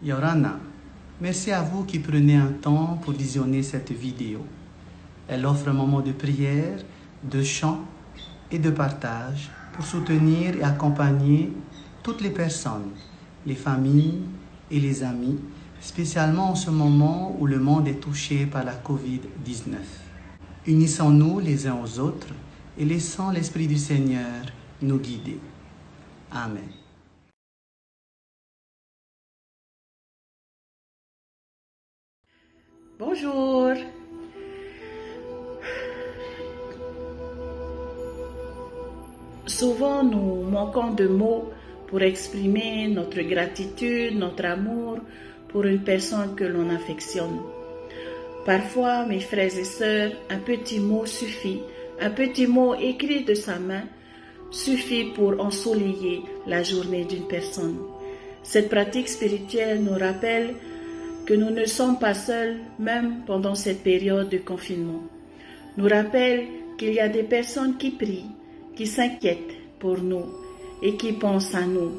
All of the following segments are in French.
Yorana, merci à vous qui prenez un temps pour visionner cette vidéo. Elle offre un moment de prière, de chant et de partage pour soutenir et accompagner toutes les personnes, les familles et les amis, spécialement en ce moment où le monde est touché par la COVID-19. Unissons-nous les uns aux autres et laissons l'Esprit du Seigneur nous guider. Amen. Bonjour. Souvent, nous manquons de mots pour exprimer notre gratitude, notre amour pour une personne que l'on affectionne. Parfois, mes frères et sœurs, un petit mot suffit, un petit mot écrit de sa main suffit pour ensoleiller la journée d'une personne. Cette pratique spirituelle nous rappelle que nous ne sommes pas seuls, même pendant cette période de confinement. Nous rappelle qu'il y a des personnes qui prient, qui s'inquiètent pour nous et qui pensent à nous.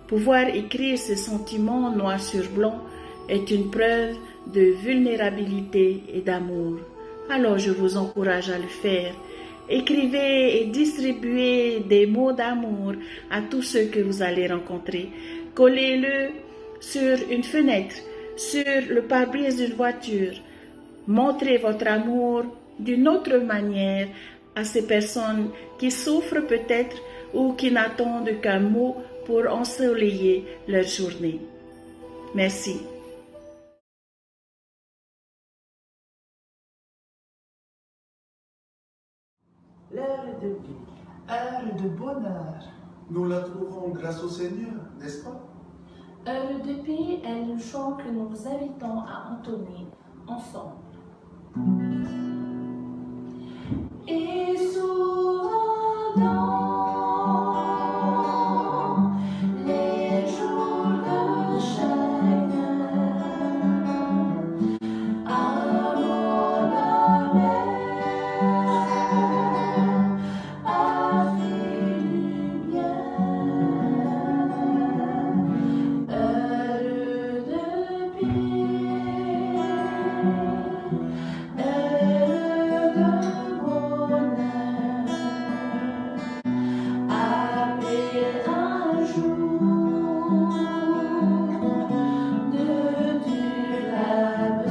Pouvoir écrire ces sentiments noir sur blanc est une preuve de vulnérabilité et d'amour. Alors je vous encourage à le faire. Écrivez et distribuez des mots d'amour à tous ceux que vous allez rencontrer. Collez-le sur une fenêtre, sur le pare-brise d'une voiture. Montrez votre amour d'une autre manière à ces personnes qui souffrent peut-être ou qui n'attendent qu'un mot pour ensoleiller leur journée. Merci. L'heure de paix, heure de bonheur. Nous la trouvons grâce au Seigneur, n'est-ce pas? Heure de paix est le chant que nous vous invitons à entonner ensemble. Et souvent dans les jours de chagrin, amour la mer a fait du bien. Heure de paix, heure de bonheur, après un jour de dur labeur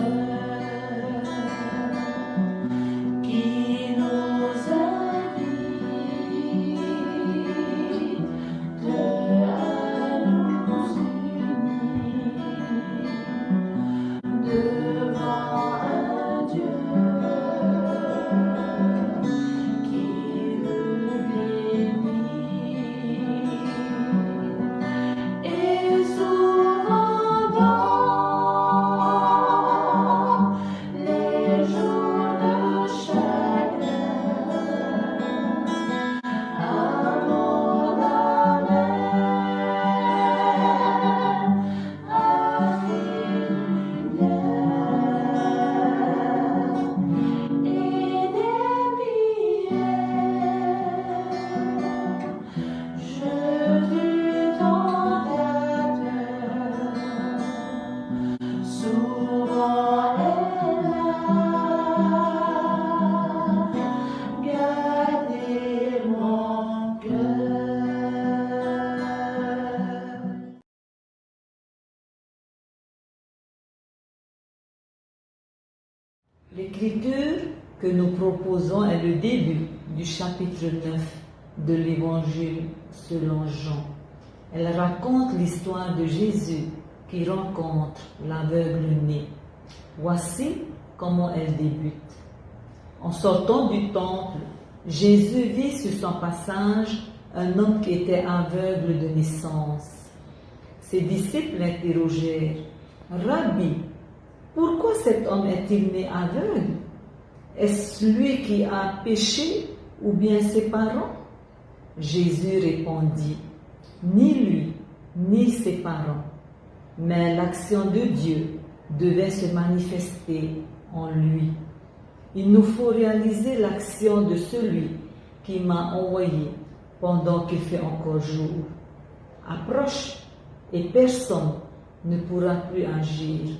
qui nous invite à nous unir devant un Dieu qui nous bénit. Et souvent dans les jours de chagrin, amour la mer a fait du bien. Et des prières, je fus tentateur, souvent elle a gardé mon cœur. L'écriture que nous proposons est le début du chapitre 9 de l'Évangile selon Jean. Elle raconte l'histoire de Jésus qui rencontre l'aveugle-né. Voici comment elle débute. En sortant du temple, Jésus vit sur son passage un homme qui était aveugle de naissance. Ses disciples l'interrogèrent. « Rabbi, pourquoi cet homme est-il né aveugle? Est-ce lui qui a péché ou bien ses parents? » Jésus répondit, « Ni lui, ni ses parents, mais l'action de Dieu devait se manifester en lui. Il nous faut réaliser l'action de celui qui m'a envoyé pendant qu'il fait encore jour. Approche et personne ne pourra plus agir.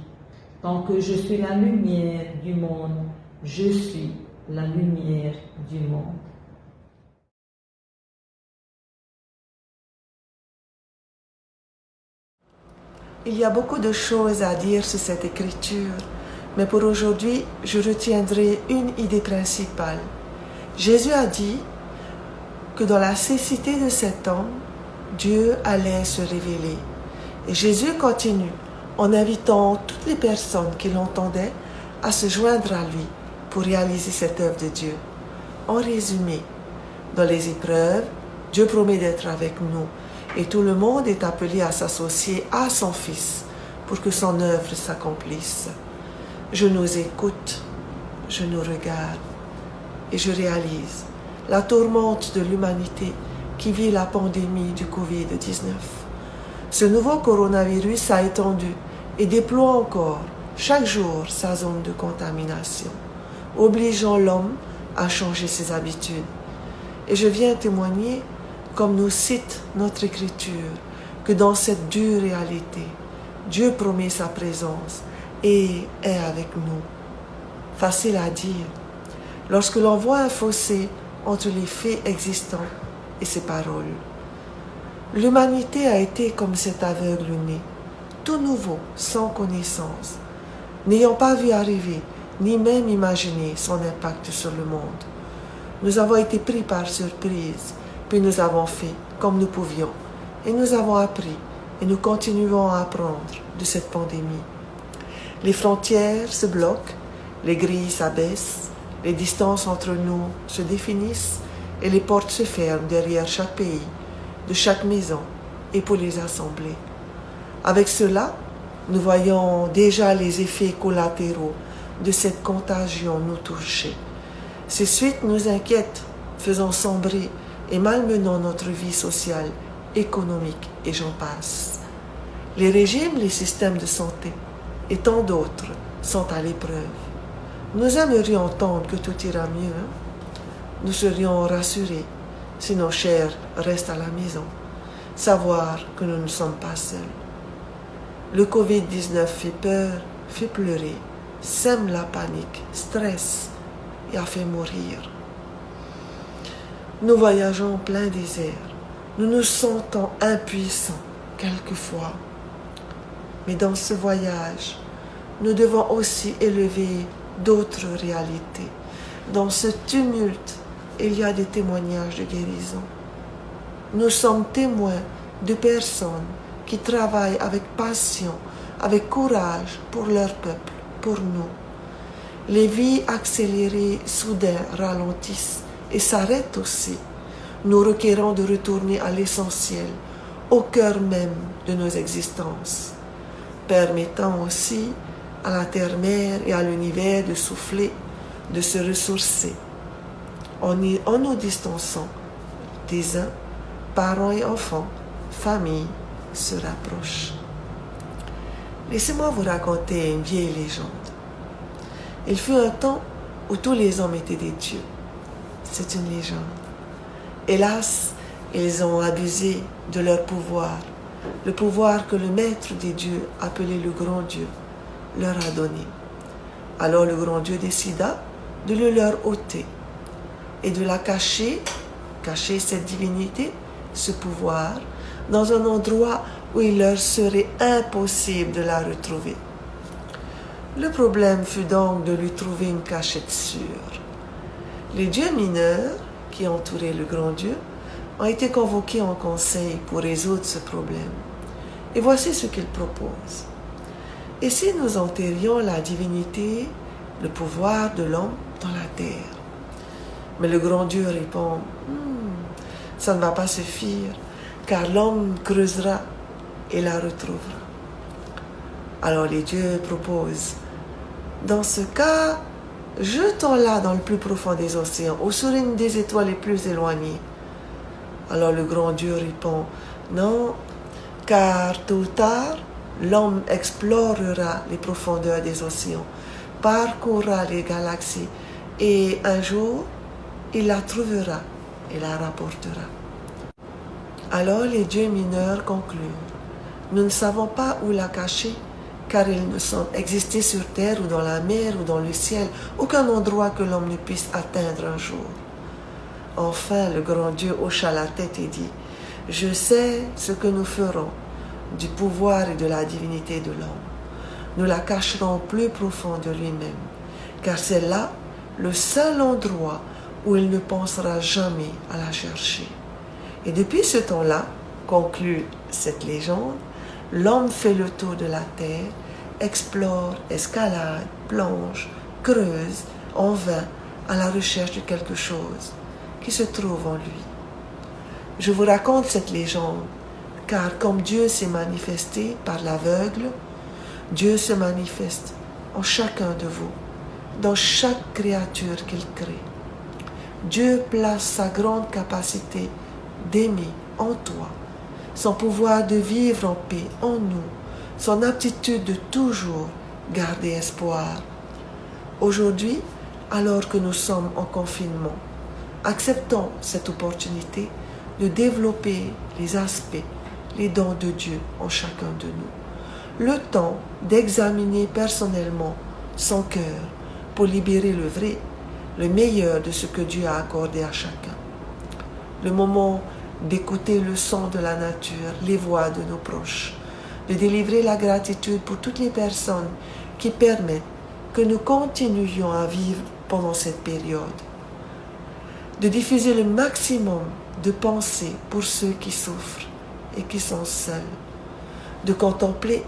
Tant que je suis la lumière du monde, je suis la lumière du monde. Il y a beaucoup de choses à dire sur cette écriture, mais pour aujourd'hui, je retiendrai une idée principale. Jésus a dit que dans la cécité de cet homme, Dieu allait se révéler. Et Jésus continue en invitant toutes les personnes qui l'entendaient à se joindre à lui pour réaliser cette œuvre de Dieu. En résumé, dans les épreuves, Dieu promet d'être avec nous et tout le monde est appelé à s'associer à son Fils pour que son œuvre s'accomplisse. Je nous écoute, je nous regarde et je réalise la tourmente de l'humanité qui vit la pandémie du Covid-19. Ce nouveau coronavirus a étendu et déploie encore chaque jour sa zone de contamination, obligeant l'homme à changer ses habitudes. Et je viens témoigner, comme nous cite notre Écriture, que dans cette dure réalité, Dieu promet sa présence et est avec nous. Facile à dire, lorsque l'on voit un fossé entre les faits existants et ses paroles. L'humanité a été comme cet aveugle né, tout nouveau, sans connaissance, n'ayant pas vu arriver, ni même imaginé son impact sur le monde. Nous avons été pris par surprise, puis nous avons fait comme nous pouvions, et nous avons appris, et nous continuons à apprendre de cette pandémie. Les frontières se bloquent, les grilles s'abaissent, les distances entre nous se définissent, et les portes se ferment derrière chaque pays, de chaque maison, et pour les assembler. Avec cela, nous voyons déjà les effets collatéraux de cette contagion nous toucher. Ces suites nous inquiètent, faisant sombrer et malmenant notre vie sociale, économique et j'en passe. Les régimes, les systèmes de santé et tant d'autres sont à l'épreuve. Nous aimerions entendre que tout ira mieux. Nous serions rassurés si nos chers restent à la maison, savoir que nous ne sommes pas seuls. Le Covid-19 fait peur, fait pleurer, sème la panique, stresse et a fait mourir. Nous voyageons en plein désert. Nous nous sentons impuissants quelquefois. Mais dans ce voyage, nous devons aussi élever d'autres réalités. Dans ce tumulte, il y a des témoignages de guérison. Nous sommes témoins de personnes qui travaillent avec passion, avec courage pour leur peuple, pour nous. Les vies accélérées soudain ralentissent et s'arrêtent aussi, nous requérant de retourner à l'essentiel, au cœur même de nos existences, permettant aussi à la terre-mère et à l'univers de souffler, de se ressourcer. En nous distançant des uns, parents et enfants, familles se rapprochent. Laissez-moi vous raconter une vieille légende. Il fut un temps où tous les hommes étaient des dieux. C'est une légende. Hélas, ils ont abusé de leur pouvoir, le pouvoir que le maître des dieux, appelé le grand Dieu, leur a donné. Alors le grand Dieu décida de le leur ôter et de la cacher cette divinité, ce pouvoir, dans un endroit où il leur serait impossible de la retrouver. Le problème fut donc de lui trouver une cachette sûre. Les dieux mineurs, qui entouraient le grand Dieu, ont été convoqués en conseil pour résoudre ce problème. Et voici ce qu'ils proposent. Et si nous enterrions la divinité, le pouvoir de l'homme dans la terre? Mais le grand Dieu répond, ça ne va pas suffire, car l'homme creusera et la retrouvera. Alors les dieux proposent, dans ce cas, jetons-la dans le plus profond des océans, ou sur une des étoiles les plus éloignées. Alors le grand Dieu répond, non, car tôt ou tard, l'homme explorera les profondeurs des océans, parcourra les galaxies, et un jour, il la trouvera et la rapportera. Alors les dieux mineurs conclurent, Nous ne savons pas où la cacher, car il ne semble exister sur terre ou dans la mer ou dans le ciel aucun endroit que l'homme ne puisse atteindre un jour. Enfin, le grand Dieu hocha la tête et dit, « Je sais ce que nous ferons du pouvoir et de la divinité de l'homme. Nous la cacherons au plus profond de lui-même, car c'est là le seul endroit où il ne pensera jamais à la chercher. Et depuis ce temps-là, conclut cette légende, l'homme fait le tour de la terre, explore, escalade, plonge, creuse, en vain, à la recherche de quelque chose qui se trouve en lui. Je vous raconte cette légende, car comme Dieu s'est manifesté par l'aveugle, Dieu se manifeste en chacun de vous, dans chaque créature qu'il crée. Dieu place sa grande capacité d'aimer en toi, son pouvoir de vivre en paix en nous, son aptitude de toujours garder espoir. Aujourd'hui, alors que nous sommes en confinement, acceptons cette opportunité de développer les aspects, les dons de Dieu en chacun de nous. Le temps d'examiner personnellement son cœur pour libérer le vrai, le meilleur de ce que Dieu a accordé à chacun. Le moment d'écouter le son de la nature, les voix de nos proches, de délivrer la gratitude pour toutes les personnes qui permettent que nous continuions à vivre pendant cette période, de diffuser le maximum de pensées pour ceux qui souffrent et qui sont seuls, de contempler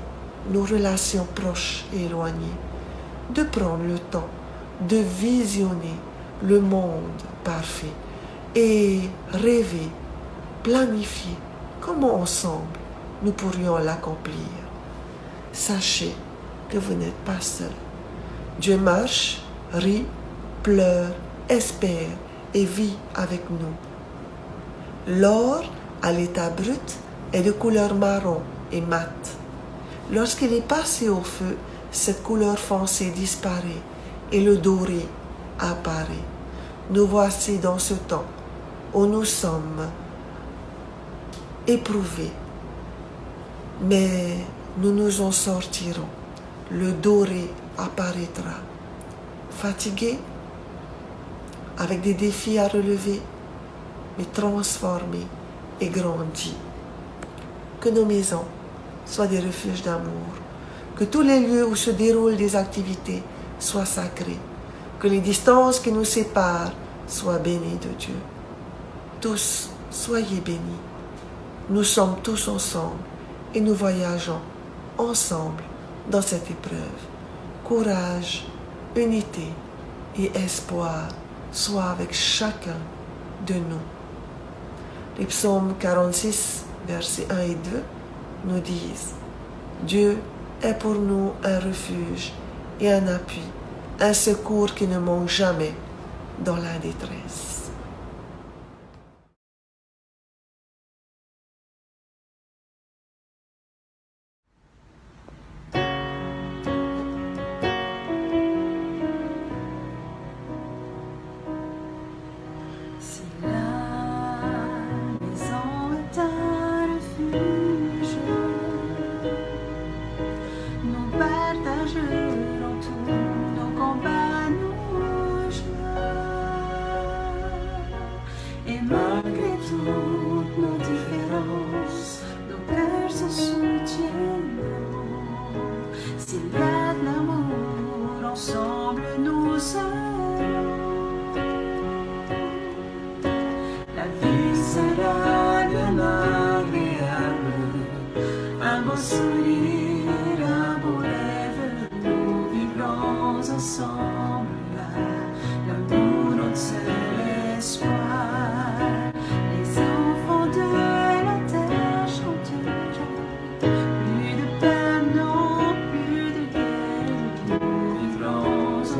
nos relations proches et éloignées, de prendre le temps de visionner le monde parfait et rêver, planifier comment ensemble nous pourrions l'accomplir. Sachez que vous n'êtes pas seul. Dieu marche, rit, pleure, espère et vit avec nous. L'or, à l'état brut, est de couleur marron et mat. Lorsqu'il est passé au feu, cette couleur foncée disparaît et le doré apparaît. Nous voici dans ce temps où nous sommes éprouvés, mais nous nous en sortirons. Le doré apparaîtra. Fatigué, avec des défis à relever, mais transformé et grandi. Que nos maisons soient des refuges d'amour, que tous les lieux où se déroulent des activités soient sacrés, que les distances qui nous séparent soient bénies de Dieu. Tous, soyez bénis. Nous sommes tous ensemble et nous voyageons ensemble dans cette épreuve. Courage, unité et espoir soient avec chacun de nous. Les psaumes 46, versets 1 et 2 nous disent « Dieu est pour nous un refuge et un appui, un secours qui ne manque jamais dans la détresse. »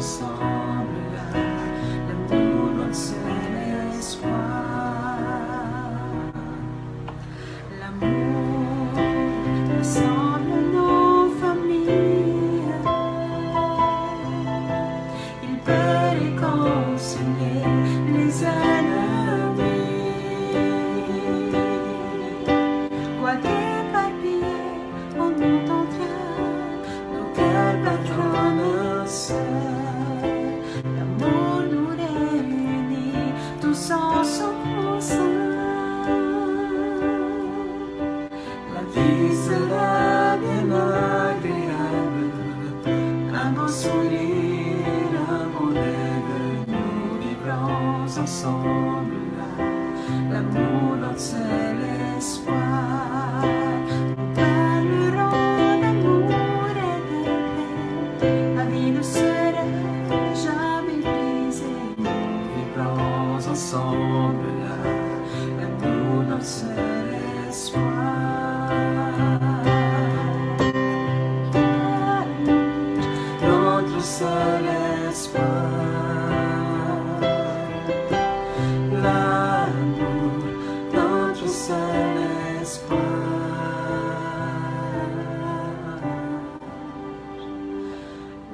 Ensemble. seul. L'amour nous réunit tous en son sein. La vie sera bien agréable, un beau sourire, un bon rêve, nous vivrons ensemble là. L'amour, notre seul espoir. Nous parlerons d'amour et de paix. La vie ne sera jamais brisée. Nous vivrons ensemble là. L'amour, notre seul espoir. Notre seul espoir. L'amour, notre seul espoir.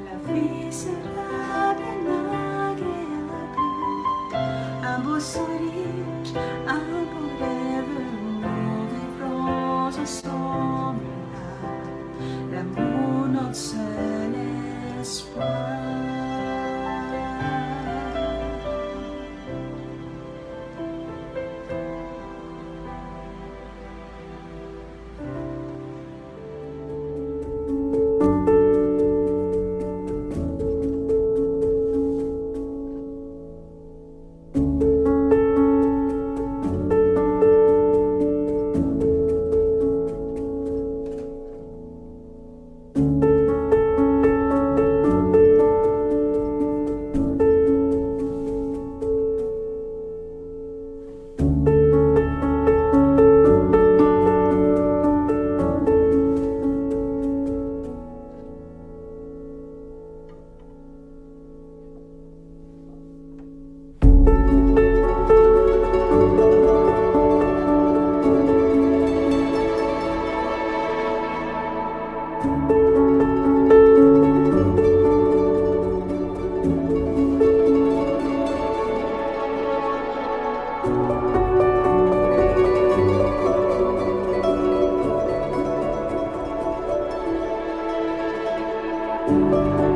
La vie sera bien agréable, un beau sourire, un beau rêve, nous vivrons ensemble là. L'amour, notre seul espoir. Thank you.